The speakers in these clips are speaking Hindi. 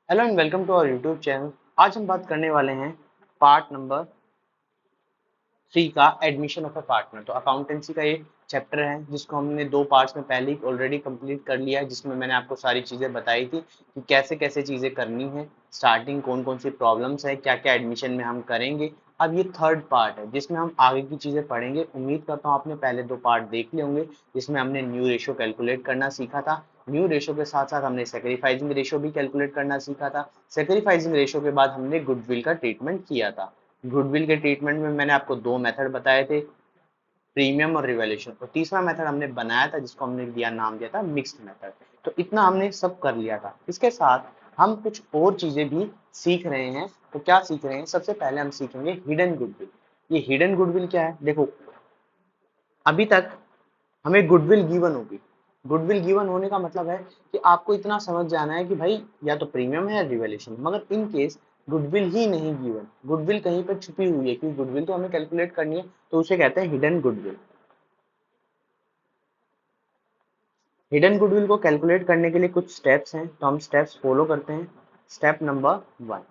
Hello and welcome to our YouTube channel. आज हम बात करने वाले हैं पार्ट नंबर 3 का एडमिशन ऑफ अ पार्टनर। तो अकाउंटेंसी का एक चैप्टर है जिसको हमने दो पार्ट्स में पहले ही ऑलरेडी कंप्लीट कर लिया है, जिसमें मैंने आपको सारी चीज़ें बताई थी कि कैसे कैसे चीज़ें करनी है, स्टार्टिंग कौन कौन सी प्रॉब्लम्स है, क्या क्या एडमिशन में हम करेंगे। अब ये थर्ड पार्ट है जिसमें हम आगे की चीज़ें पढ़ेंगे। उम्मीद करता हूँ आपने पहले दो पार्ट देख लिए होंगे, जिसमें हमने न्यू रेशो कैलकुलेट करना सीखा था। न्यू रेशो के साथ साथ हमने सेक्रीफाइसिंग रेशो भी कैलकुलेट करना सीखा था। सेक्रीफाइसिंग रेशो के बाद हमने गुडविल का ट्रीटमेंट किया था। गुडविल के ट्रीटमेंट में मैंने आपको दो मेथड बताए थे, प्रीमियम और रिवैल्यूएशन, और तीसरा मेथड हमने बनाया था जिसको हमने दिया नाम दिया था मिक्स्ड मेथड। तो इतना हमने सब कर लिया था। इसके साथ हम कुछ और चीजें भी सीख रहे हैं। तो क्या सीख रहे हैं? सबसे पहले हम सीखेंगे हिडन गुडविल। ये हिडन गुडविल क्या है? देखो, अभी तक हमें गुडविल गिवन होगी। गुडविल गिवन होने का मतलब है कि आपको इतना समझ जाना है कि भाई या तो प्रीमियम है या रिवैल्यूएशन। मगर इन केस गुडविल ही नहीं गिवन, गुडविल कहीं पर छुपी हुई है, क्योंकि गुडविल तो हमें कैलकुलेट करनी है, तो उसे कहते हैं हिडन गुडविल। हिडन गुडविल को कैलकुलेट करने के लिए कुछ स्टेप्स हैं, तो हम स्टेप्स फॉलो करते हैं। स्टेप नंबर 1,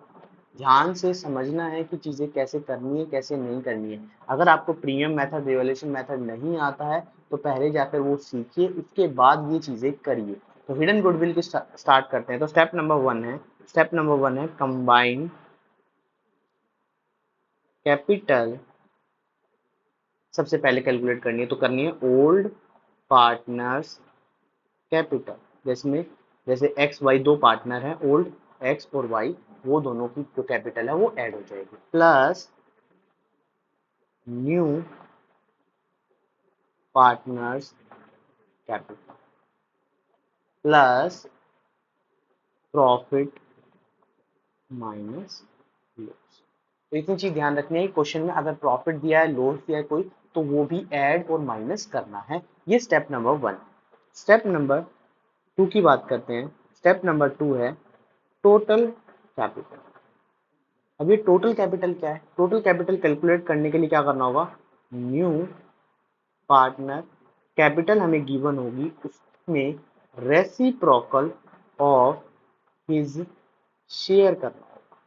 ध्यान से समझना है कि चीजें कैसे करनी है कैसे नहीं करनी है। अगर आपको प्रीमियम मेथड रिवैल्यूएशन मेथड नहीं आता है तो पहले जाकर वो सीखिए, उसके बाद ये चीजें करिए। तो हिडन गुडविल की स्टार्ट करते हैं। तो स्टेप नंबर 1 है कंबाइन कैपिटल। सबसे पहले कैलकुलेट करनी है, तो करनी है ओल्ड पार्टनर्स कैपिटल। जिसमें जैसे एक्स वाई दो पार्टनर हैं, ओल्ड एक्स और वाई, वो दोनों की जो कैपिटल है वो ऐड हो जाएगी, plus new partners capital plus profit minus loss. तो इतनी चीज ध्यान रखनी है, क्वेश्चन में अगर प्रॉफिट दिया है, लॉस दिया है कोई, तो वो भी ऐड और माइनस करना है। ये स्टेप नंबर 1। स्टेप नंबर 2 की बात करते हैं। स्टेप नंबर 2 है टोटल कैपिटल। अब ये टोटल कैपिटल क्या है? टोटल कैपिटल कैलकुलेट करने के लिए क्या करना होगा? न्यू पार्टनर कैपिटल हमें गिवन होगी, उसमें रेसिप्रोकल ऑफ हिज शेयर करना होगा।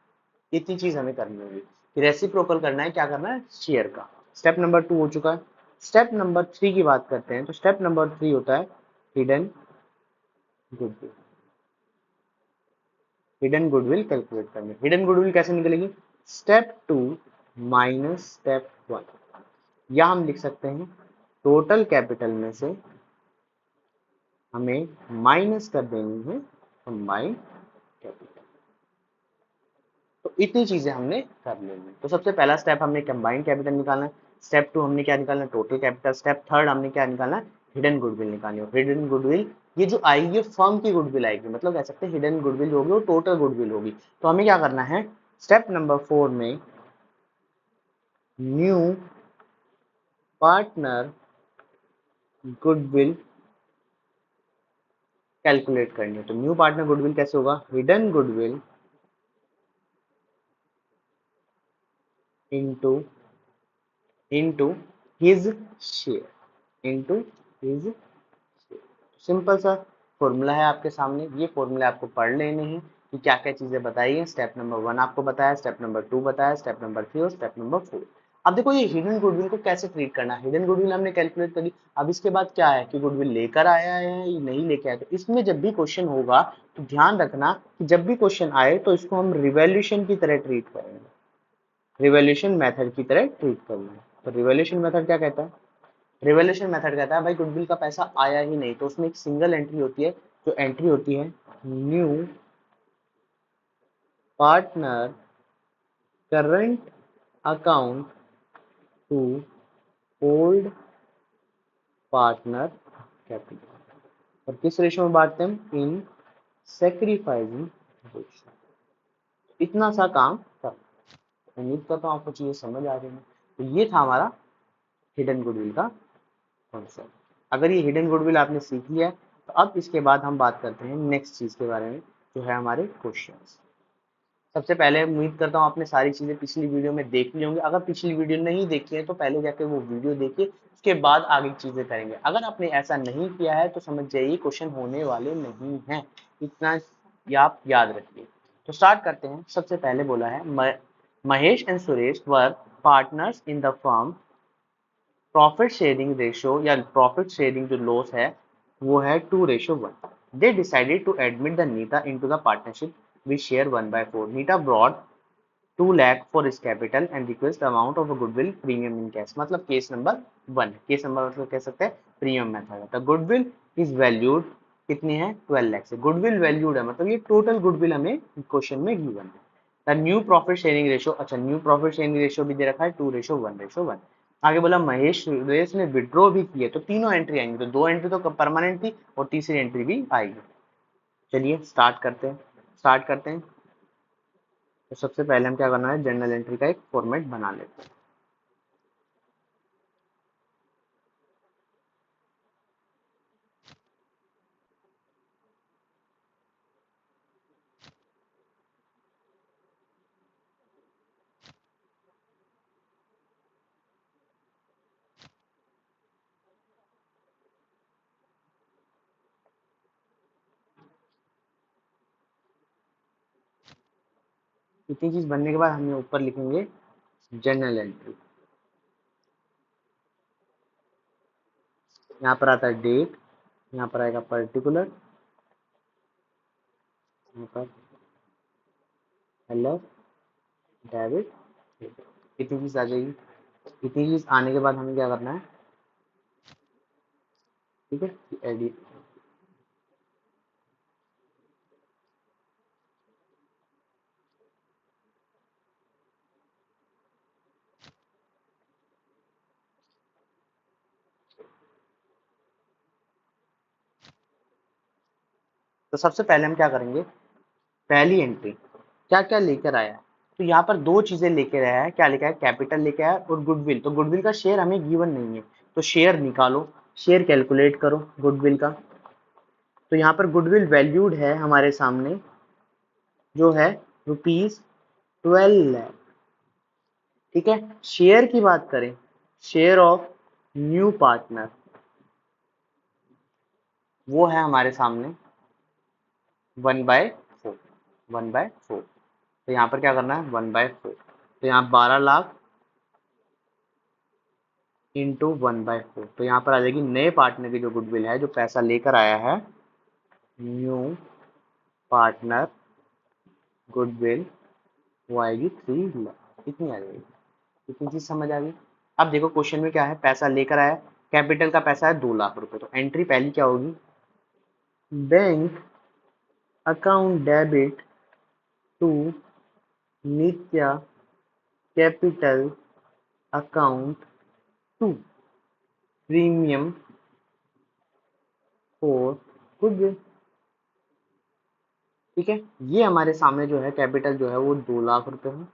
इतनी चीज हमें करनी होगी कि रेसिप्रोकल करना है, क्या करना है? शेयर का। स्टेप नंबर 2 हो चुका है। स्टेप नंबर 3 की बात करते हैं। तो स्टेप नंबर 3 होता है hidden goodwill. Hidden goodwill calculate करनी है। हिडन गुडविल कैसे निकलेगी? स्टेप 2 माइनस स्टेप 1, या हम लिख सकते हैं टोटल कैपिटल में से हमें माइनस कर देनी है कंबाइंड कैपिटल। तो इतनी चीजें हमने कर लेनी है। तो सबसे पहला स्टेप हमने कंबाइंड कैपिटल निकालना है। स्टेप 2 हमने क्या निकालना है? Total capital. स्टेप 3 हमने क्या निकालना है? हिडन गुडविल निकालनी है। हिडन गुडविल ये जो आएगी ये फर्म की गुडविल आएगी, मतलब कह सकते हैं हिडन गुडविल होगी और टोटल गुडविल होगी। तो हमें क्या करना है? स्टेप नंबर 4 में न्यू पार्टनर गुडविल कैलकुलेट करनी है। तो न्यू पार्टनर गुडविल कैसे होगा? Hidden goodwill into into his share, into his share. Simple सा फॉर्मूला है आपके सामने। ये फॉर्मूला आपको पढ़ लेने हैं कि क्या क्या चीजें बताई हैं। स्टेप नंबर 1 आपको बताया, स्टेप नंबर 2 बताया, स्टेप नंबर 3 और स्टेप नंबर 4। अब देखो ये हिडन गुडविल को कैसे ट्रीट करना है। हिडन गुडविल हमने कैलकुलेट करी। अब इसके बाद क्या है कि गुडविल लेकर आया है या नहीं लेकर आया। तो इसमें जब भी क्वेश्चन होगा तो ध्यान रखना कि जब भी क्वेश्चन आए तो इसको हम रिवैल्यूएशन की तरह ट्रीट करेंगे, रिवैल्यूएशन मेथड की तरह ट्रीट करना है। तो रिवैल्यूएशन मेथड क्या कहता है? रिवैल्यूएशन मेथड कहता है भाई गुडविल का पैसा आया ही नहीं, तो उसमें एक सिंगल एंट्री होती है, जो एंट्री होती है new partner current account to old partner capital. और किस रेशो में बांटते हैं हम? In sacrificing ratio. इतना सा काम करना। उम्मीद करता हूँ आपको चीजें समझ आ रही है। तो ये था हमारा हिडन गुडविल का कॉन्सेप्ट। अगर ये हिडन गुडविल आपने सीख लिया तो अब इसके बाद हम बात करते हैं नेक्स्ट चीज के बारे में, जो है हमारे क्वेश्चंस। सबसे पहले उम्मीद करता हूँ आपने सारी चीजें पिछली वीडियो में देख ली होंगी। अगर पिछली वीडियो नहीं देखी है तो पहले जाके वो वीडियो देखिए, उसके बाद आगे की चीजें करेंगे। अगर आपने ऐसा नहीं किया है तो समझ जाइए क्वेश्चन होने वाले नहीं हैं, इतना आप याद रखिए। तो स्टार्ट करते हैं। सबसे पहले बोला है Mahesh and Suresh were partners in the firm. Profit sharing ratio या प्रॉफिट शेयरिंग जो लॉस है वो है 2:1। They decided to admit the Neeta into the partnership with share 1/4। Neeta brought 2 lakh for his capital and request the amount of a goodwill premium in cash। मतलब केस नंबर 1। केस नंबर मतलब कह सकते हैं प्रीमियम मेथड है। तो गुडविल इज वैल्यूड कितनी है 12 लाख से। गुडविल वैल्यूड है मतलब ये टोटल गुडविल हमें क्वेश्चन में गिवन है। The new profit sharing ratio, अच्छा न्यू प्रॉफिट शेयरिंग रेशियो भी दे रखा है 2:1:1। आगे बोला महेश सुरेश ने विड्रॉ भी किए तो तीनों एंट्री आएंगी। तो 2 एंट्री तो परमानेंट थी और तीसरी एंट्री भी आएगी। चलिए स्टार्ट करते हैं। तो सबसे पहले हम क्या करना है, जर्नल एंट्री का एक फॉर्मेट बना लेते हैं। इतनी चीज बनने के बाद हम ऊपर लिखेंगे जर्नल एंट्री। यहाँ पर आता है डेट, यहाँ पर आएगा पर्टिकुलर, यहाँ पर एलएफ डेबिट। इतनी चीज आ जाएगी। इतनी चीज आने के बाद हमें क्या करना है, ठीक है, एडिट। तो सबसे पहले हम क्या करेंगे, पहली एंट्री क्या क्या लेकर आया है। तो यहाँ पर दो चीजें लेकर आया है। क्या लेकर आया, कैपिटल लेकर आया और गुडविल। तो गुडविल का शेयर हमें गिवन नहीं है तो शेयर निकालो, शेयर कैलकुलेट करो गुडविल का। तो यहाँ पर गुडविल वैल्यूड है हमारे सामने जो है ₹12 लाख। ठीक है, शेयर की बात करें, शेयर ऑफ न्यू पार्टनर वो है हमारे सामने 1/4। 1/4। तो यहाँ पर क्या करना है 1/4। तो यहाँ 12 लाख इंटू 1/4। तो यहाँ पर आ जाएगी नए पार्टनर की जो गुडविल है, जो पैसा लेकर आया है, न्यू पार्टनर गुडविल, वो आएगी 3 लाख। इतनी आ जाएगी। इतनी चीज समझ आ गई। अब देखो क्वेश्चन में क्या है, पैसा लेकर आया, कैपिटल का पैसा है 2 लाख रुपए। तो एंट्री पहली क्या होगी, bank account debit to Nitya capital account to premium for goodwill. ठीक है, ये हमारे सामने जो है कैपिटल जो है वो 2 लाख रुपए है,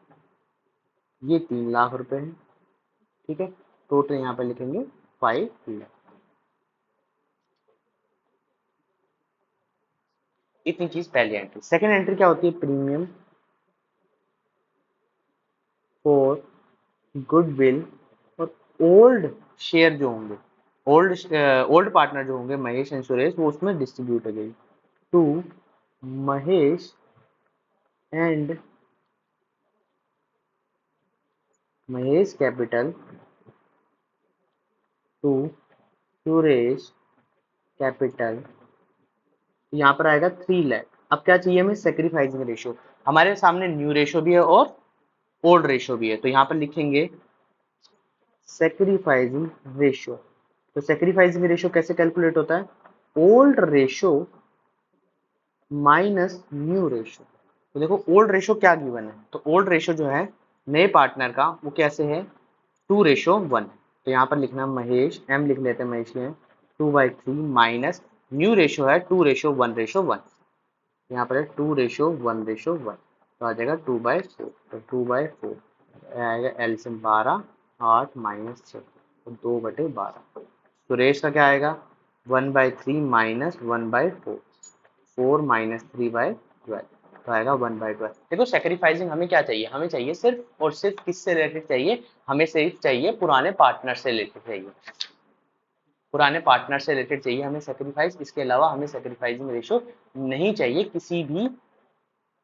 ये 3 लाख रुपए है। ठीक है, टोटल यहाँ पे लिखेंगे 5 लाख। इतनी चीज पहली एंट्री। सेकेंड एंट्री क्या होती है, प्रीमियम फॉर गुडविल और ओल्ड शेयर जो होंगे, ओल्ड पार्टनर जो होंगे महेश एंड सुरेश, वो उसमें डिस्ट्रीब्यूट हो जाएगी to Mahesh and Mahesh capital to Suresh capital. यहाँ पर आएगा 3 लाख। अब क्या चाहिए हमें, सेक्रीफाइसिंग रेशियो। हमारे सामने न्यू रेशियो भी है और ओल्ड रेशियो भी है। तो यहाँ पर लिखेंगे सेक्रीफाइसिंग रेशियो। तो सेक्रीफाइसिंग रेशियो कैसे कैलकुलेट होता है, old ratio minus new ratio. तो देखो ओल्ड रेशियो क्या गिवन है, तो ओल्ड रेशियो जो है नए पार्टनर का वो कैसे है 2:1। तो यहाँ पर लिखना महेश, एम लिख लेते हैं महेश में 2/3 माइनस न्यू रेशियो है 2:1:1। यहाँ पर है 2:1:1। तो आ जाएगा 2/4। तो 2/4 आएगा एलसीएम 12, 8 माइनस 6 तो 2/12। सुरेश का क्या आएगा 1/3 माइनस 1/4, 4 माइनस 3/12। तो आएगा 1/12। देखो सेक्रीफाइसिंग हमें क्या चाहिए, हमें चाहिए सिर्फ और सिर्फ किससे रिलेटेड चाहिए, हमें सिर्फ चाहिए पुराने पार्टनर से रिलेटेड चाहिए, पुराने पार्टनर से रिलेटेड चाहिए हमें सेक्रीफाइस। इसके अलावा हमें सेक्रीफाइसिंग रेशियो नहीं चाहिए किसी भी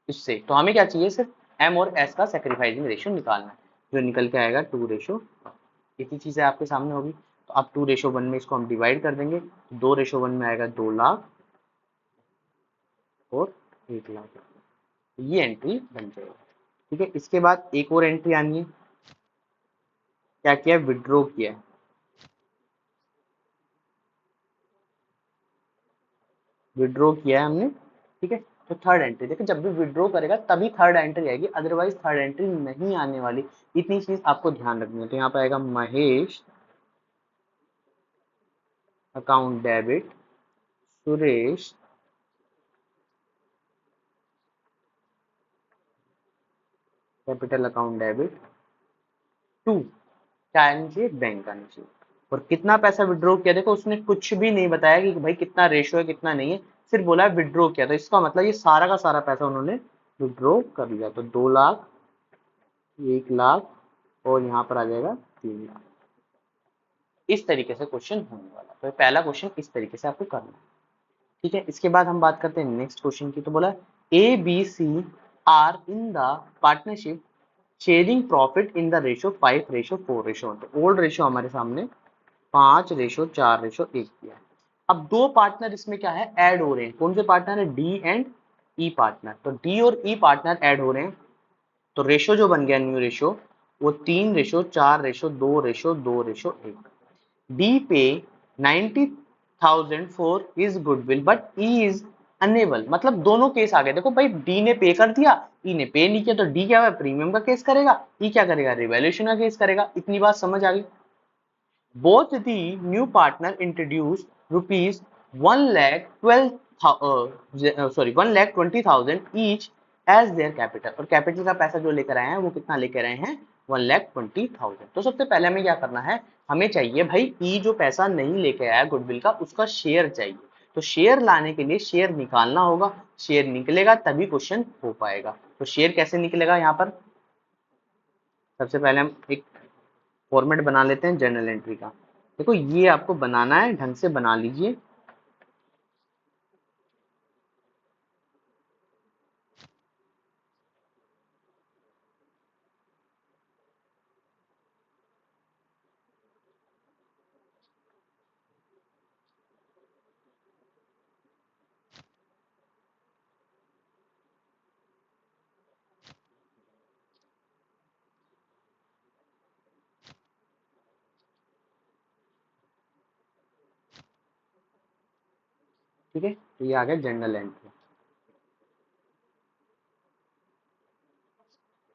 इससे। तो हमें क्या चाहिए, सिर्फ एम और एस का सेक्रीफाइसिंग रेशियो निकालना है, जो निकल के आएगा 2:1। इतनी चीजें आपके सामने होगी। तो अब 2:1 में इसको हम डिवाइड कर देंगे, तो 2:1 में आएगा 2 लाख और 1 लाख। ये एंट्री बन जाएगी। ठीक है, इसके बाद एक और एंट्री आनी है। क्या किया, विड्रॉ किया है। विड्रॉ किया है हमने। ठीक है, तो थर्ड एंट्री देखो, जब भी विड्रॉ करेगा तभी थर्ड एंट्री आएगी, अदरवाइज थर्ड एंट्री नहीं आने वाली। इतनी चीज आपको ध्यान रखनी है। तो यहाँ पर आएगा Mahesh account debit, Suresh capital account debit to, क्या आना चाहिए, बैंक आना चाहिए। और कितना पैसा विड्रॉ किया, देखो उसने कुछ भी नहीं बताया कि भाई कितना रेशो है कितना नहीं है, सिर्फ बोला है विड्रॉ किया। तो इसका मतलब ये सारा का सारा पैसा उन्होंने विड्रॉ कर लिया। तो 2 लाख, 1 लाख और यहाँ पर आ जाएगा 3 लाख। इस तरीके से क्वेश्चन होने वाला। तो पहला क्वेश्चन इस तरीके से आपको करना है। ठीक है, इसके बाद हम बात करते हैं नेक्स्ट क्वेश्चन की। तो बोला A B C are in the partnership sharing profit in the ratio 5:4:1। तो ओल्ड रेशो हमारे सामने 5:4:1 किया है। अब दो पार्टनर इसमें क्या है, ऐड हो रहे हैं। कौन से पार्टनर है, डी एंड ई पार्टनर। तो डी और ई पार्टनर ऐड हो रहे हैं। तो रेशो जो बन गया न्यू रेशो, वो 3:4:2:2:1। डी पे 90,000 for his goodwill but E is unable. मतलब दोनों केस आ गए। देखो भाई, डी ने पे कर दिया, ई ने पे नहीं किया। तो डी क्या है, प्रीमियम का केस करेगा, ई क्या करेगा, रिवैल्यूएशन का केस करेगा। इतनी बात समझ आ गई। Both the new partner introduced rupees 1,20,000 each as their capital। और कैपिटल का पैसा जो लेकर आए हैं वो कितना लेकर आए हैं, 1,20,000। तो सबसे पहले हमें क्या करना है, हमें चाहिए भाई ई जो पैसा नहीं लेके आया गुडविल का, उसका शेयर चाहिए। तो शेयर लाने के लिए शेयर निकालना होगा। शेयर निकलेगा तभी क्वेश्चन हो पाएगा। तो शेयर कैसे निकलेगा, यहाँ पर सबसे पहले हम एक फॉर्मेट बना लेते हैं जर्नल एंट्री का। देखो ये आपको बनाना है, ढंग से बना लीजिए। ठीक है, तो ये आ गया जर्नल एंट्री।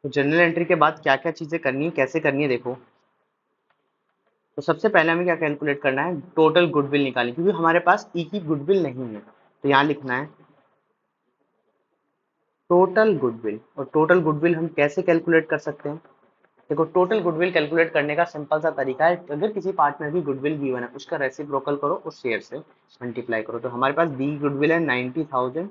तो जर्नल एंट्री के बाद क्या क्या चीजें करनी है, कैसे करनी है, देखो। तो सबसे पहले हमें क्या कैलकुलेट करना है, टोटल गुडविल निकालनी, क्योंकि हमारे पास ई की गुडविल नहीं है। तो यहाँ लिखना है टोटल गुडविल। और टोटल गुडविल हम कैसे कैलकुलेट कर सकते हैं, देखो टोटल गुडविल कैलकुलेट करने का सिंपल सा तरीका है, अगर किसी पार्टनर की गुडविल गिवन है उसका रेसिप्रोकल करो और शेयर से मल्टीप्लाई करो। तो हमारे पास दी गुडविल है 90,000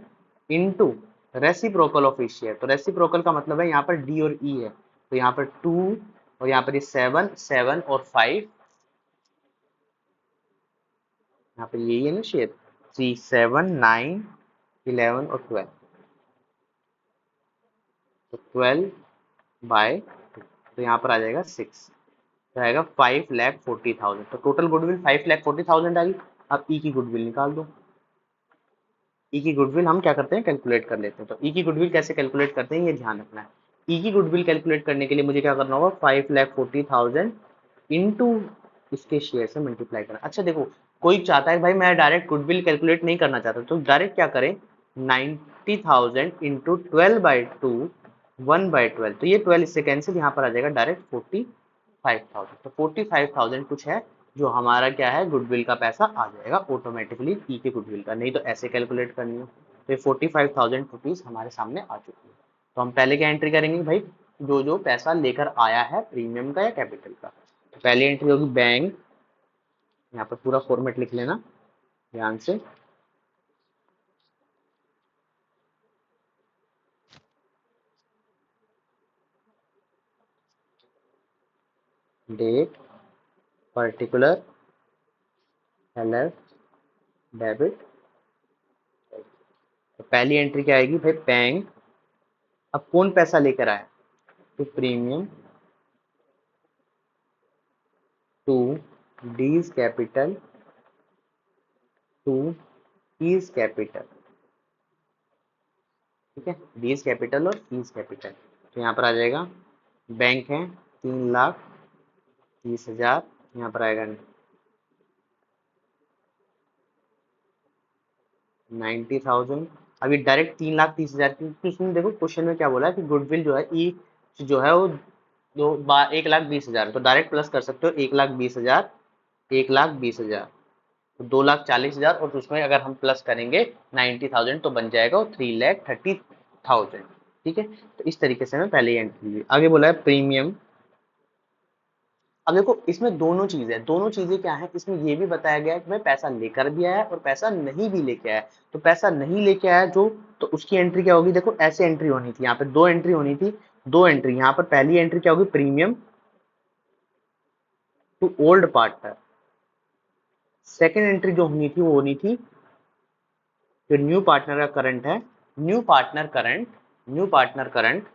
इंटू रेसिप्रोकल ऑफ इस शेयर। तो रेसिप्रोकल का मतलब है यहाँ पर डी और ई है। तो यहाँ पर 2 और यहाँ पर ये 7 7 और 5, यहाँ पर यही है ना शेयर, 3 7 9 11 और 12। तो 12/2, तो यहाँ पर आ जाएगा 6, तो आएगा 5,40,000। तो टोटल गुडविल 5,40,000 आई। अब ई की गुडविल निकाल दो। ई की गुडविल हम क्या करते हैं, कैलकुलेट कर लेते हैं। तो ई की गुडविल कैसे कैलकुलेट करते हैं, ये ध्यान रखना है। ई की गुडविल कैलकुलेट करने के लिए मुझे क्या करना होगा, 5,40,000 इंटू इसके शेयर से मल्टीप्लाई करना। अच्छा देखो, कोई चाहता है भाई मैं डायरेक्ट गुडविल कैलकुलेट नहीं करना चाहता, तो डायरेक्ट क्या करें, 90,000 इंटू 12/2 1/12। तो ये 12 इससे कैंसिल, यहाँ पर आ जाएगा डायरेक्ट 45,000। तो 45,000 कुछ है जो हमारा क्या है, गुडविल का पैसा आ जाएगा ऑटोमेटिकली ई के गुडविल का। नहीं तो ऐसे कैलकुलेट करनी है। तो ये 45,000 रुपीज हमारे सामने आ चुकी है। तो हम पहले क्या एंट्री करेंगे भाई, जो जो पैसा लेकर आया है प्रीमियम का या कैपिटल का। तो पहली एंट्री होगी बैंक। यहाँ पर पूरा फॉर्मेट लिख लेना ध्यान से। Date, particular, LF, debit. तो पहली एंट्री क्या आएगी भाई, बैंक अब कौन पैसा लेकर आया, तो premium to D's capital to E's capital, ठीक है, डीज कैपिटल और ईज कैपिटल। तो यहाँ पर आ जाएगा बैंक है 3,30,000, यहाँ पर आएगा 90,000। अभी डायरेक्ट 3,30,000 की, तो उसमें देखो क्वेश्चन में क्या बोला है कि गुडविल जो है ई जो है वो 1,20,000, तो डायरेक्ट प्लस कर सकते हो 1,20,000, 1,20,000, तो 2,40,000, और उसमें अगर हम प्लस करेंगे 90,000 तो बन जाएगा वो 3,30,000, ठीक है। तो इस तरीके से हमें पहले ही एंट्री ली। आगे बोला है प्रीमियम। अब देखो इसमें दोनों चीजें, दोनों चीजें क्या है, इसमें ये भी बताया गया है कि भाई पैसा लेकर भी आया और पैसा नहीं भी लेके आया। तो पैसा नहीं लेके आया जो, तो उसकी एंट्री क्या होगी, देखो ऐसे एंट्री होनी थी, यहाँ पे दो एंट्री होनी थी, दो एंट्री। यहाँ पर पहली एंट्री क्या होगी, premium to old partner. Second entry जो होनी थी वो होनी थी जो न्यू पार्टनर का करंट है, new partner current, new partner current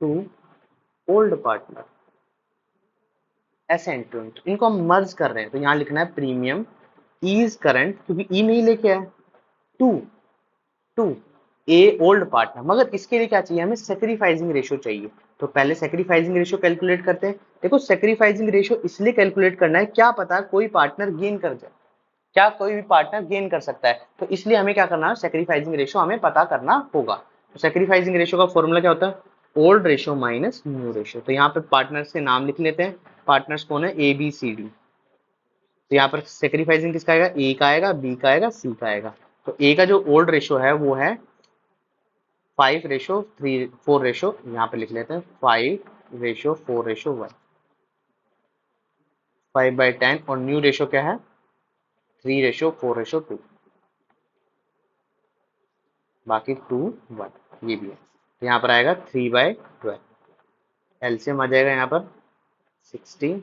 to old partner, ऐसे एंट्री होनी। तो इनको हम मर्ज कर रहे हैं, तो यहाँ लिखना है प्रीमियम इज करंट, क्योंकि ई नहीं लेके आया, to to A old partner. मगर इसके लिए क्या चाहिए, हमें सेक्रीफाइसिंग रेशियो चाहिए। तो पहले सेक्रीफाइसिंग रेशियो कैलकुलेट करते हैं। देखो सेक्रीफाइसिंग रेशियो इसलिए कैलकुलेट करना है, क्या पता कोई पार्टनर गेन कर जाए, क्या कोई भी पार्टनर गेन कर सकता है, तो इसलिए हमें क्या करना है, सेक्रीफाइसिंग रेशियो हमें पता करना होगा। तो सेक्रीफाइसिंग रेशियो का फॉर्मूला क्या होता है, old ratio minus new ratio. तो यहाँ पे पार्टनर्स के नाम लिख लेते हैं, पार्टनर्स कौन है, ए बी सी डी। तो यहाँ पर सेक्रीफाइसिंग किसका आएगा, ए का आएगा, बी का आएगा, सी का आएगा। तो ए का जो ओल्ड रेशियो है वो है 5:3:4 यहाँ पे लिख लेते हैं 5:4:1, 5/10। और न्यू रेशियो क्या है, 3:4:2, बाकी 2:1, ये भी है। तो यहाँ पर आएगा 3/12। एलसीएम आ जाएगा यहाँ पर 60,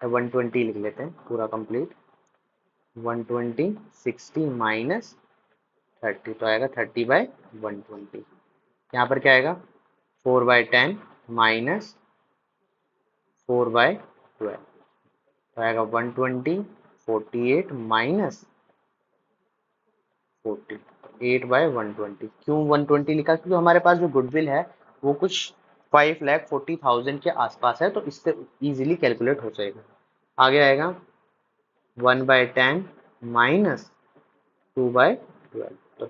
120 लिख लेते हैं पूरा कंप्लीट, 120, 60 माइनस 30, तो आएगा 30/120। यहाँ पर क्या आएगा 4/10 माइनस 4/12, तो आएगा 120, 48 माइनस 40, 8/120। क्यों 120 लिखा, क्योंकि हमारे पास जो गुडविल है वो कुछ 5,40,000 के आसपास है, तो इससे इजीली कैलकुलेट हो जाएगा। आगे आएगा 1/10 माइनस 2/12, तो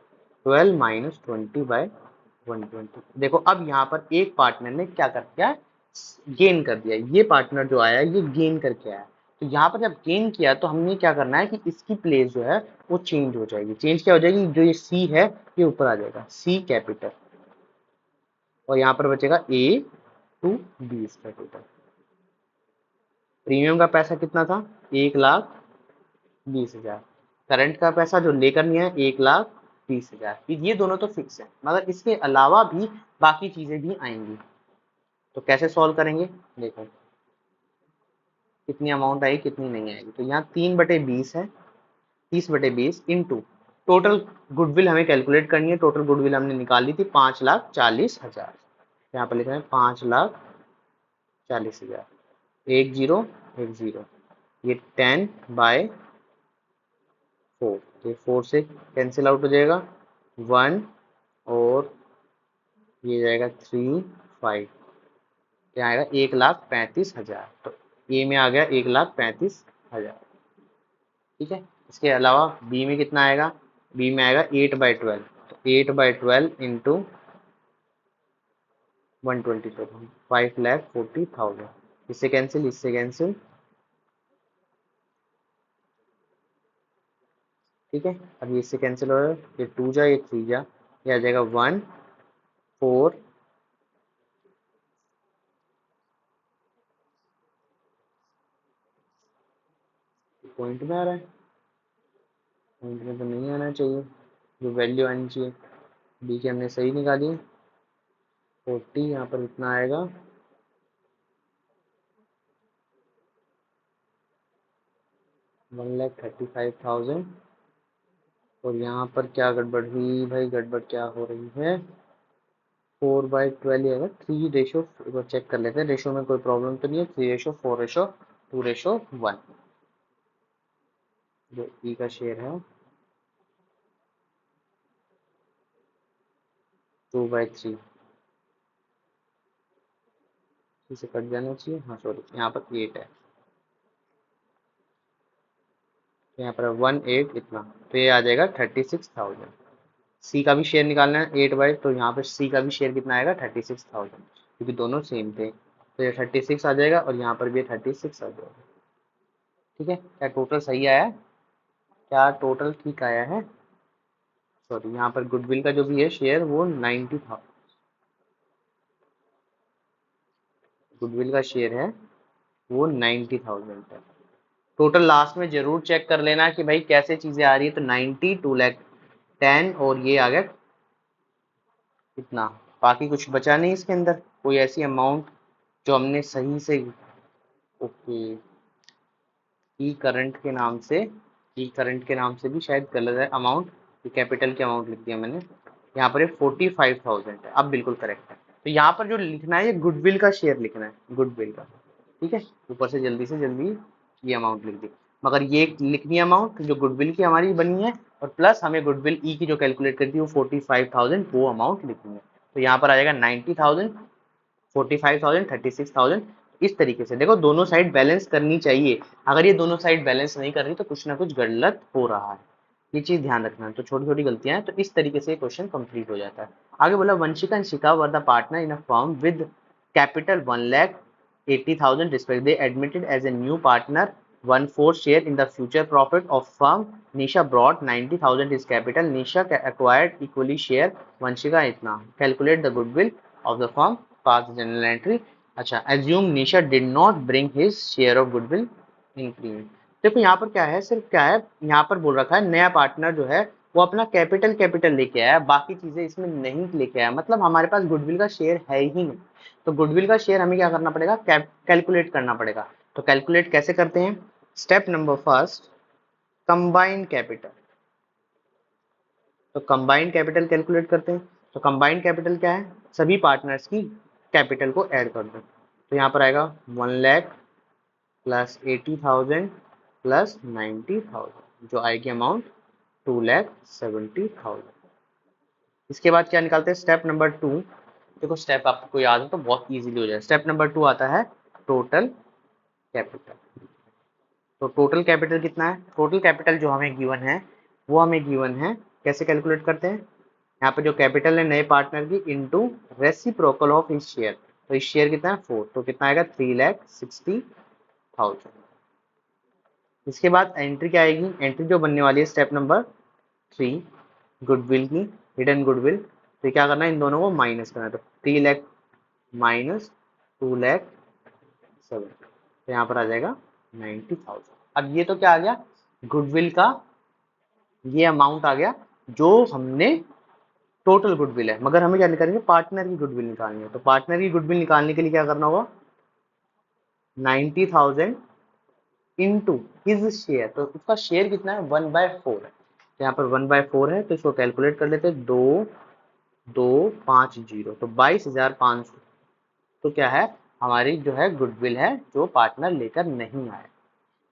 12 माइनस 20/120। देखो अब यहाँ पर एक पार्टनर ने क्या कर दिया, गेन कर दिया, ये पार्टनर जो आया ये गेन करके आया। तो यहाँ पर जब गेन किया तो हमने क्या करना है कि इसकी प्लेस जो है वो चेंज हो जाएगी। चेंज क्या हो जाएगी, जो ये सी है ये ऊपर आ जाएगा, सी कैपिटल, और यहाँ पर बचेगा ए टू बी कैपिटल। प्रीमियम का पैसा कितना था, 1,20,000। करंट का पैसा जो लेकर नहीं है 1,20,000। ये दोनों तो फिक्स है, मगर इसके अलावा भी बाकी चीजें भी आएंगी। तो कैसे सॉल्व करेंगे, देखो कितनी अमाउंट आएगी कितनी नहीं आएगी। तो यहाँ 3/20 है, 30/20 इंटू टोटल गुडविल हमें कैलकुलेट करनी है। टोटल गुडविल हमने निकाली थी 5,40,000, यहाँ पर लिखा है 5,40,000, एक जीरो एक जीरो, ये 10/4, तो 4 से कैंसिल आउट हो जाएगा 1, और ये जाएगा 3, 5, यहाँ आएगा 1,35,000। तो ए में आ गया 1,35,000, ठीक है। इसके अलावा बी में कितना आएगा, बी में आएगा 8/12, तो 8/12 इंटू 127, 5,40,000। इससे कैंसिल, इससे कैंसिल, ठीक है। अब ये इससे कैंसिल हो रहा है, ये 2 जा, ये 3 जा, ये आ जाएगा 1, 4, पॉइंट में आ रहा है, पॉइंट में तो नहीं आना चाहिए, जो वैल्यू आनी चाहिए। बी की हमने सही निकाली, 40, यहाँ पर इतना आएगा 1,35,000, और यहाँ पर क्या गड़बड़ हुई भाई, गड़बड़ क्या हो रही है, 4/12 अगर 3 रेशो, एक बार चेक कर लेते हैं रेशो में कोई प्रॉब्लम तो नहीं है। 3:4:2:1 जो ई का शेयर है 2/3, इसे कट जाना चाहिए, हाँ सॉरी यहाँ पर 8 है, तो यहाँ पर 1/8 इतना, तो ये आ जाएगा 36,000। सी का भी शेयर निकालना है 8/, तो यहाँ पर सी का भी शेयर कितना आएगा 36,000, क्योंकि दोनों सेम थे, तो ये 36 आ जाएगा और यहाँ पर भी 36 आ जाएगा। ठीक है, क्या टोटल सही आया है? क्या टोटल ठीक आया है? सॉरी यहाँ पर गुडविल का जो भी है शेयर वो 90 था, गुडविल का शेयर है वो 90,000 है। टोटल लास्ट में जरूर चेक कर लेना कि भाई कैसे चीजें आ रही है, तो 90, 2,10 और ये आ गया इतना, बाकी कुछ बचा नहीं इसके अंदर कोई ऐसी अमाउंट जो हमने सही से, ओके, ई करंट के नाम से, ई करंट के नाम से भी शायद गलत है अमाउंट, ये कैपिटल की अमाउंट लिख दिया मैंने, यहाँ पर ये 45,000 है, अब बिल्कुल करेक्ट है। तो यहाँ पर जो लिखना है ये गुडविल का शेयर लिखना है, गुडविल का। ठीक है, ऊपर से जल्दी ये अमाउंट लिख दी, मगर ये लिखनी अमाउंट जो गुडविल की हमारी बनी है, और प्लस हमें गुडविल ई की जो कैलकुलेट करती है वो 45,000 वो अमाउंट लिखनी है। तो यहाँ पर आ जाएगा 90,000, 45,000, 36,000। इस तरीके से देखो दोनों साइड बैलेंस करनी चाहिए, अगर ये दोनों साइड बैलेंस नहीं कर रही तो कुछ ना कुछ गलत हो रहा है, ये चीज ध्यान रखना। तो छोटी छोटी गलतियां हैं, तो इस तरीके से क्वेश्चन कंप्लीट हो जाता है। आगे बोला Vanshika and Shikha were the partner in a firm with capital 1,80,000 respect. They admitted as a new partner 1/4 share in the future profit of firm. Nisha brought 90,000 is capital. Nisha acquired equally share. Vanshika इतना. Calculate the goodwill of the firm. Pass journal entry. अच्छा, assume Nisha did not bring his share of goodwill increment. देखो यहाँ पर क्या है, सिर्फ क्या है यहाँ पर बोल रखा है नया पार्टनर जो है वो अपना कैपिटल लेके आया, बाकी चीजें इसमें नहीं लेके आया, मतलब हमारे पास गुडविल का शेयर है ही नहीं। तो गुडविल का शेयर हमें क्या करना पड़ेगा, कैलकुलेट करना पड़ेगा। तो कैलकुलेट कैसे करते हैं, step number first, combine capital. तो कंबाइंड कैपिटल कैलकुलेट करते हैं। तो कंबाइंड कैपिटल क्या है, सभी पार्टनर्स की कैपिटल को ऐड कर दो। तो यहाँ पर आएगा 1 लाख प्लस 80,000 प्लस 90,000 जो आएगी अमाउंट 2,70,000। इसके बाद क्या निकालते हैं, स्टेप नंबर 2। देखो स्टेप आपको याद है तो बहुत इजीली हो जाए। स्टेप नंबर 2 आता है टोटल कैपिटल। तो टोटल कैपिटल कितना है, टोटल कैपिटल जो हमें गिवन है वो हमें गिवन है, कैसे कैलकुलेट करते हैं, यहाँ पे जो कैपिटल है नए पार्टनर की इनटू रेसिप्रोकल ऑफ इस शेयर। तो इस शेयर कितना है 4, तो कितना आएगा 3,60,000। इसके बाद एंट्री क्या आएगी, एंट्री जो बनने वाली है स्टेप नंबर 3 गुडविल की, हिडन गुडविल। तो क्या करना है, इन दोनों को माइनस करना है। तो 3 लाख माइनस 2,07,000, तो यहाँ पर आ जाएगा 90,000। अब ये तो क्या आ गया, गुडविल का ये अमाउंट आ गया जो हमने टोटल गुडविल है, मगर हमें क्या निकालेंगे, पार्टनर की गुडविल निकालनी है। तो पार्टनर की गुडविल निकालने के लिए क्या करना होगा, 90,000 इंटू हिज शेयर। तो उसका शेयर कितना है 1/4 है, तो यहाँ पर 1/4 है, तो इसको कैलकुलेट कर लेते हैं, 2,250, तो 22,500। तो क्या है, हमारी जो है गुडविल है जो पार्टनर लेकर नहीं आया।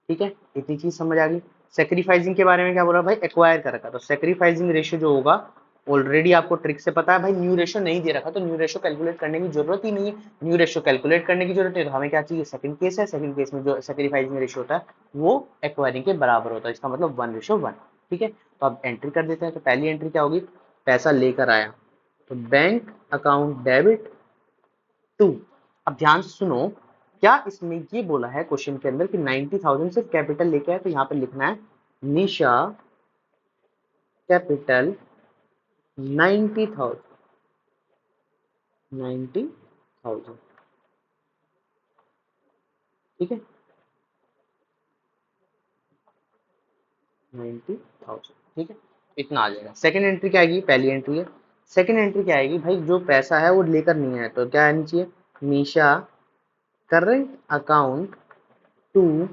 ठीक है, इतनी चीज समझ आ गई। सेक्रीफाइसिंग के बारे में क्या बोला भाई, एक्वायर कर रखा। तो सेक्रीफाइसिंग रेशियो जो होगा ऑलरेडी आपको ट्रिक से पता है भाई, न्यू रेशियो नहीं दे रखा तो न्यू रेशियो कैलकुलेट करने की जरूरत ही नहीं है। न्यू रेशियो कैलकुलेट करने की जरूरत है तो हमें क्या चाहिए, सेकंड केस है, सेकंड केस में जो सेक्रीफाइसिंग रेशियो होता है वो एक्वायरिंग के बराबर होता है, इसका मतलब 1:1। ठीक है, तो अब एंट्री कर देते हैं। तो पहली एंट्री क्या होगी, पैसा लेकर आया, तो बैंक अकाउंट डेबिट टू। अब ध्यान से सुनो, क्या इसमें ये बोला है क्वेश्चन के अंदर कि 90,000 सिर्फ कैपिटल लेके आए, तो यहाँ पे लिखना है निशा कैपिटल 90,000, 90,000। ठीक है, 90,000। ठीक है, इतना आ जाएगा। सेकंड एंट्री क्या आएगी, पहली एंट्री है, सेकंड एंट्री क्या आएगी भाई, जो पैसा है वो लेकर नहीं आया, तो क्या आनी चाहिए, निशा करंट अकाउंट टू,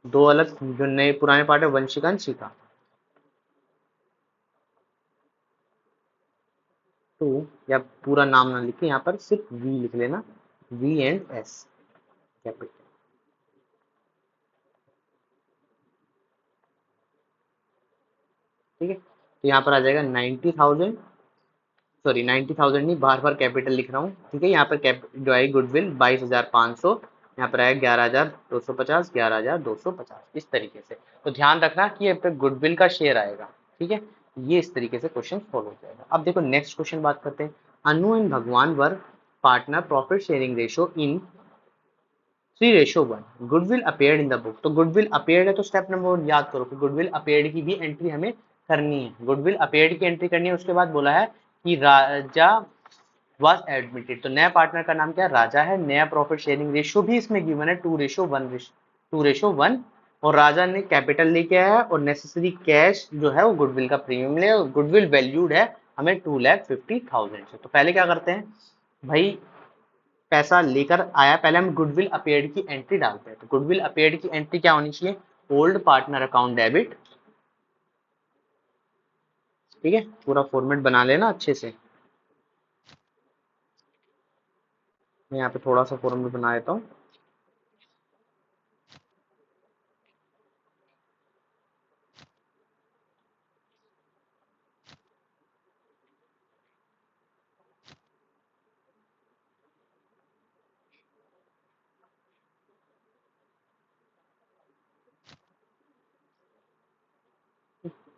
दो अलग जो नए पुराने पार्ट है वंशिका एंड शिखा, टू, या पूरा नाम ना लिखे यहाँ पर, सिर्फ वी लिख लेना, वी एंड एस कैपिटल। ठीक है, तो यहाँ पर आ जाएगा 90,000, सॉरी 90,000 नहीं, बार बार कैपिटल लिख रहा हूँ। ठीक है, यहाँ पर जो है गुडविल 22,500, यहाँ पर आएगा 11,250, 11,250, इस तरीके से। तो ध्यान रखना कि यहाँ पे गुडविल का शेयर आएगा। ठीक है, ये इस तरीके से क्वेश्चन फॉलो हो जाएगा। अब देखो नेक्स्ट क्वेश्चन बात करते हैं। Anu and Bhagwan were partner, profit sharing ratio in 3:1, goodwill appeared in the book. तो गुडविल अपेयर्ड है तो स्टेप नंबर 1 याद करो कि गुडविल अपेयर्ड की भी एंट्री हमें करनी है। गुडविल अपेयर्ड की एंट्री करनी है। उसके बाद बोला है कि राजा वॉज एडमिटेड, तो नया पार्टनर का नाम क्या राजा है। नया प्रॉफिट शेयरिंग रेशियो भी इसमें गिवन है 2:1, और राजा ने कैपिटल लेके आया और नेसेसरी कैश जो है वो गुडविल का प्रीमियम ले, और गुडविल वैल्यूड है हमें 2,50,000 से। तो पहले क्या करते हैं भाई, पैसा लेकर आया, पहले हम गुडविल अपेयर्ड की एंट्री डालते हैं। तो गुडविल अपेयर्ड की एंट्री क्या होनी चाहिए, ओल्ड पार्टनर अकाउंट डेबिट। ठीक है, पूरा फॉर्मेट बना लेना अच्छे से। मैं यहाँ पे थोड़ा सा फॉर्मेट बना देता हूँ।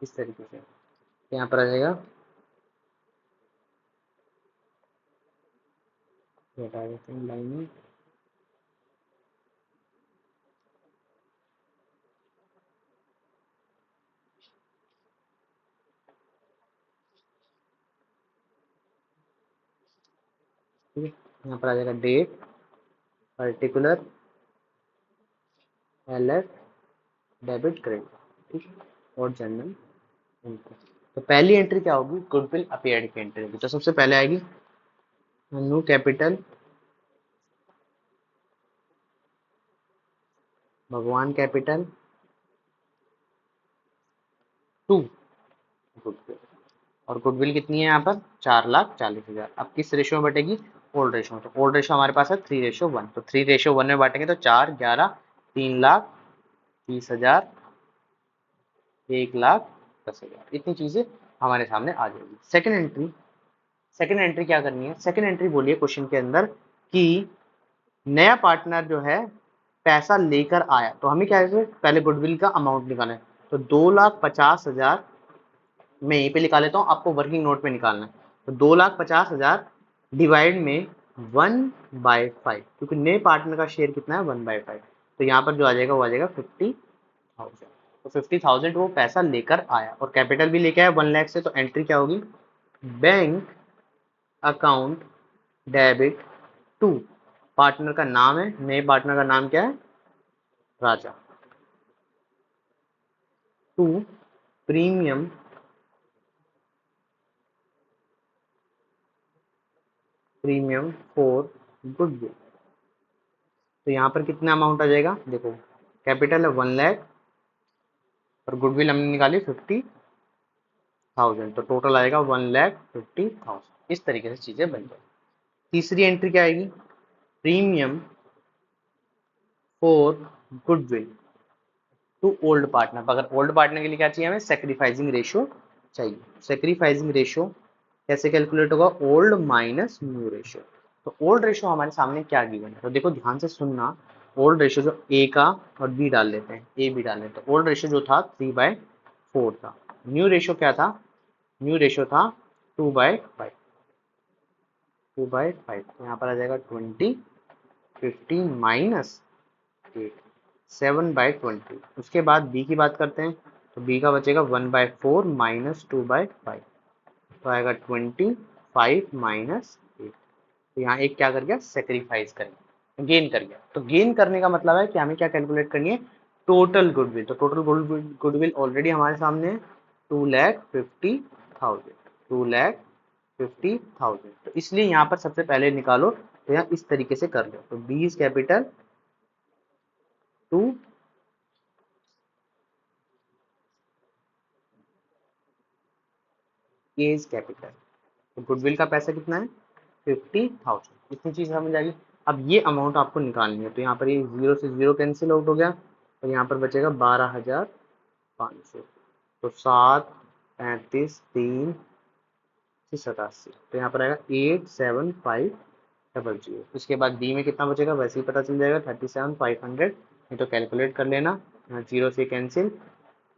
इस तरीके से यहाँ पर आ जाएगा, हटा देते हैं लाइन, ठीक है। यहाँ पर आ जाएगा date, particular, LF, debit, credit, ठीक है, और जनरल एंट्री। तो पहली एंट्री क्या होगी, गुडविल अपेयर्ड की एंट्री होगी। तो सबसे पहले आएगी न्यू कैपिटल, भगवान कैपिटल, टू गुडविल, और गुडविल कितनी है यहाँ पर 4,40,000। अब किस रेशो में बटेगी, ओल्ड रेशो में। तो ओल्ड रेशो हमारे पास है 3:1, तो 3:1 में बांटेंगे तो 4, 11, 3,30,000, 1,10,000, इतनी चीजें हमारे सामने आ जाएगी। सेकंड एंट्री क्या करनी है, सेकंड एंट्री बोलिए क्वेश्चन के अंदर कि नया पार्टनर जो है पैसा लेकर आया, तो हमें क्या है पहले गुडविल का अमाउंट निकालना है। तो 2,50,000 मैं यहीं पे निकाल लेता हूँ, आपको वर्किंग नोट पे निकालना है। तो 2,50,000 डिवाइड में 1/5, क्योंकि नए पार्टनर का शेयर कितना है 1/5, तो यहाँ पर जो आ जाएगा वो आ जाएगा 50,000। तो 50,000 वो पैसा लेकर आया और कैपिटल भी लेके आया 1 लाख से। तो एंट्री क्या होगी, bank account debit to, partner का नाम है, नए पार्टनर का नाम क्या है Raja, to premium for goodwill. तो यहाँ पर कितना अमाउंट आ जाएगा, देखो कैपिटल है 1 लाख और गुडविल हमने निकाली 50,000, तो टोटल आएगा 1,50,000। इस तरीके से चीजें बन जाएगी। तीसरी एंट्री क्या आएगी, premium for goodwill to old partner. अगर ओल्ड पार्टनर के लिए क्या चाहिए हमें, सेक्रीफाइसिंग रेशियो चाहिए। सेक्रीफाइसिंग रेशियो कैसे कैलकुलेट होगा, ओल्ड माइनस न्यू रेशियो। तो ओल्ड रेशियो हमारे सामने क्या गिवन है, तो देखो ध्यान से सुनना। ओल्ड रेशियो जो ए का और बी डाल लेते हैं, ए बी डाल लेते हैं। ओल्ड रेशियो जो था 3/4 था। न्यू रेशियो क्या था, न्यू रेशियो था 2/5, 2/5। यहाँ पर आ जाएगा 20, 15 माइनस 8, 7/20। उसके बाद बी की बात करते हैं, तो बी का बचेगा 1/4 माइनस 2/5, तो आएगा 25 माइनस 8। तो यहाँ एक क्या कर गया, सेक्रीफाइस कर गया, गेन कर गया। तो गेन करने का मतलब है कि हमें क्या कैलकुलेट करनी है, टोटल गुडविल। तो टोटल गुडविल ऑलरेडी हमारे सामने है 2,50,000, 2,50,000। तो इसलिए यहाँ पर सबसे पहले निकालो, तो यहाँ इस तरीके से कर लो। तो B is capital, to A is capital, तो गुडविल का पैसा कितना है 50,000, इतनी चीज समझ आ गई। अब ये अमाउंट आपको निकालनी है, तो यहाँ पर ये 0 से 0 कैंसिल आउट हो गया और यहाँ पर बचेगा 12,500। तो 7, 35, 3, 87, तो यहाँ पर आएगा 87500। इसके बाद डी में कितना बचेगा वैसे ही पता चल जाएगा 37,500, नहीं तो कैलकुलेट कर लेना, यहाँ 0 से कैंसिल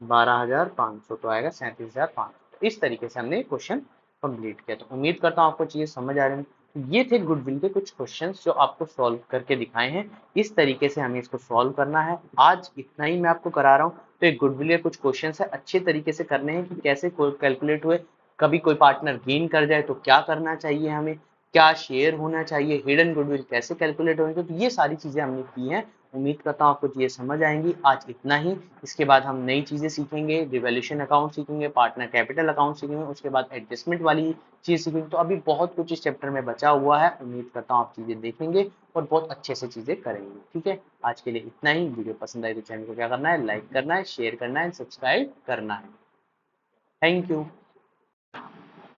12,500, तो आएगा 37,500। इस तरीके से हमने क्वेश्चन कंप्लीट किया। तो उम्मीद करता हूँ आपको चीजें समझ आ रही हैं। ये थे गुडविल के कुछ क्वेश्चंस जो आपको सॉल्व करके दिखाए हैं। इस तरीके से हमें इसको सॉल्व करना है। आज इतना ही मैं आपको करा रहा हूँ। तो एक गुडविल के कुछ क्वेश्चंस है, अच्छे तरीके से करने हैं कि कैसे कैलकुलेट हुए, कभी कोई पार्टनर गेन कर जाए तो क्या करना चाहिए हमें, क्या शेयर होना चाहिए, हिडन गुडविल कैसे कैलकुलेट होंगे, तो ये सारी चीजें हमने की हैं। उम्मीद करता हूँ आपको ये समझ आएंगी। आज इतना ही। इसके बाद हम नई चीजें सीखेंगे, रिवैल्यूएशन अकाउंट सीखेंगे, पार्टनर कैपिटल अकाउंट सीखेंगे, उसके बाद एडजस्टमेंट वाली चीज सीखेंगे। तो अभी बहुत कुछ इस चैप्टर में बचा हुआ है। उम्मीद करता हूँ आप चीजें देखेंगे और बहुत अच्छे से चीजें करेंगे। ठीक है, आज के लिए इतना ही। वीडियो पसंद आई तो चैनल को क्या करना है, लाइक करना है, शेयर करना है, सब्सक्राइब करना है। Thank you.